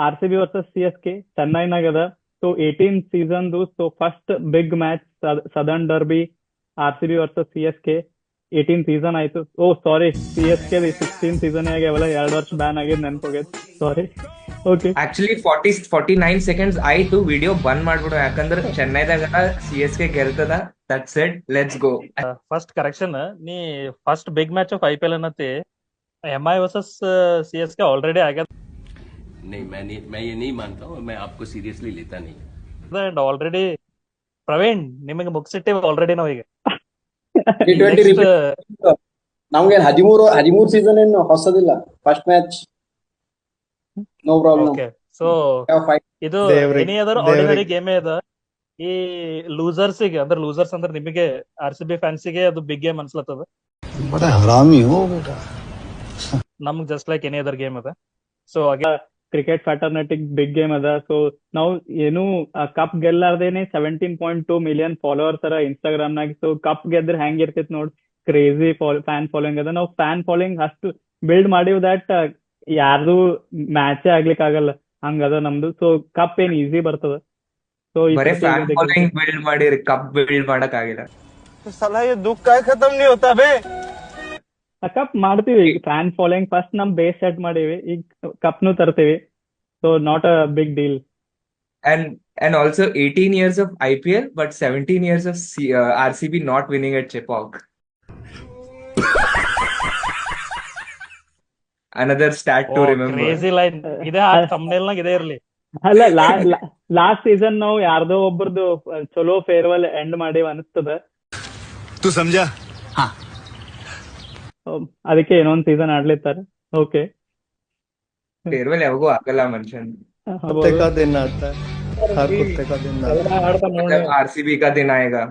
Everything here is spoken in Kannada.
R C B versus C S K ಚೆನ್ನೈನಾಗ ಅದ. ಸೊ 18 ಸೀಸನ್ದು so first big match southern derby R C B versus C S K. 18 season ಆಯ್ತು. Oh sorry, C S K 16 season ಆಗ್ಯಾವಲ್ಲ, 2 ವರ್ಷ ಬ್ಯಾನ್ ಆಗಿದ್ ನೆನ್ಪೋಗೈತಿ. ಸಾರಿ. ಓಕೆ. ಆಕ್ಚುಲಿ 49 ಸೆಕೆಂಡ್ಸ್ ಆಯ್ತು ವಿಡಿಯೋ ಬಂದ್ ಮಾಡ್ಬಿಡು, ಯಾಕಂದ್ರೆ ಚೆನ್ನೈದಾಗ ಸಿ ಎಸ್ ಕೆ ಗೆಲ್ತದ. That's it, let's go. First correction, ನೀ first big match of IPL ಅನ್ನತಿ M I versus C S K already ಆಗ್ಯದ. नहीं, मैं ये नहीं मानता हूँ, मैं आपको सीरियसली लेता नहीं. ಅಂಡ್ ಆಲ್ರೆಡಿ ಪ್ರವೀಣ್ ನಿಮಗೆ ಮುಗಿಸಿಟ್ಟಿವಿ ಆಲ್ರೆಡಿ ನಾವು ಈಗ. T20 ನೆಕ್ಸ್ಟ್ ನಮ್ಗೆ 13 ಸೀಸನ್ ಏನು ಹೊಸದಿಲ್ಲ. First match no problem. Okay, so ಇದು ದೇವ್ರಿಗೆ- ಎನಿ ಅದರ್ ಆರ್ಡಿನರಿ ಗೇಮೇ ಅದ. ಈ ಲೂಸರ್ಸಿಗೆ ಲೂಸರ್ಸ್ ಅಂದ್ರೆ ನಿಮಗೆ ಆರ್ ಸಿ ಬಿ ಫ್ಯಾನ್ಸಿಗೆ ಅದು ಬಿಗ್ ಗೇಮ್ ಅನ್ಸ್ಲತ್ತದ. बड़ा हरामी हो बेटा. ನಮ್ಗ್ just like any other game ಅದ. ಸೊ ಕ್ರಿಕೆಟ್ ಫ್ಯಾಟರ್ನೆಟಿಕ್ ಬಿಗ್ ಗೇಮ್ ಅದ. ಸೊ ನಾವು ಏನು ಕಪ್ ಗೆಲ್ಲಾರ್ದೇನೆ 17.2 ಮಿಲಿಯನ್ ಫಾಲೋವರ್ಸ್ ಅರ ಇನ್ಸ್ಟಾಗ್ರಾಮ್ ನಾಗ. ಸೊ ಕಪ್ ಗೆದ್ರೆ ಹೆಂಗ್ ಇರ್ತೈತಿ ನೋಡ್, ಕ್ರೇಜಿ ಫ್ಯಾನ್ ಫಾಲೋಯಿಂಗ್ ಅದ. ನಾವು ಫ್ಯಾನ್ ಫಾಲೋಯಿಂಗ್ ಅಷ್ಟು ಬಿಲ್ಡ್ ಮಾಡಿವ್ ದಟ್ ಯಾರ್ದು ಮ್ಯಾಚೇ ಆಗ್ಲಿಕ್ಕೆ ಆಗಲ್ಲ, ಹಂಗದ ನಮ್ದು. ಸೊ ಕಪ್ ಏನ್ ಈಸಿ ಬರ್ತದ. ಸೊ ಬರೇ ಫ್ಯಾನ್ ಫಾಲೋಯಿಂಗ್ ಬಿಲ್ಡ್ ಮಾಡಿ ಕಪ್ ಬಿಲ್ಡ್ ಮಾಡಕ್ ಆಗಿಲ್ಲ. ಕಪ್ ಮಾಡ್ತೀವಿ. ಫ್ಯಾನ್ ಫಾಲೋಯಿಂಗ್ ಫಸ್ಟ್ ನಮ್ ಬೇಸ್ ಸೆಟ್ ಮಾಡೀವಿ, ಈಗ ಕಪ್ನು ತರ್ತೀವಿ. So not a big deal. And also 18 years of IPL, but 17 years of RCB not winning at Chepauk. Another stat to remember. Crazy line ಇದೆ, ಥಂಬ್ನೇಲ್ ನಾಗ ಇದೇ ಇರ್ಲಿ. ಅಲ್ಲ, ಲಾಸ್ಟ್ ಸೀಸನ್ ನಾವು ಯಾರ್ದೋ ಒಬ್ಬರದು ಚಲೋ ಫೇರ್ವೆಲ್ ಎಂಡ್ ಮಾಡಿವ್ ಅನಿಸ್ತದ. तू समझा? ಅದಕ್ಕೆ ಇನ್ನೊಂದ್ ಸೀಸನ್ ಆಡ್ಲಿತ್ತಾರ. ಓಕೆ. Farewell ಯಾವಾಗೂ ಆಗಲ್ಲ ಮನುಷ್ಯನ್. कुत्ते का दिन आता है, हर कुत्ते का दिन आता है. RCB का दिन आएगा.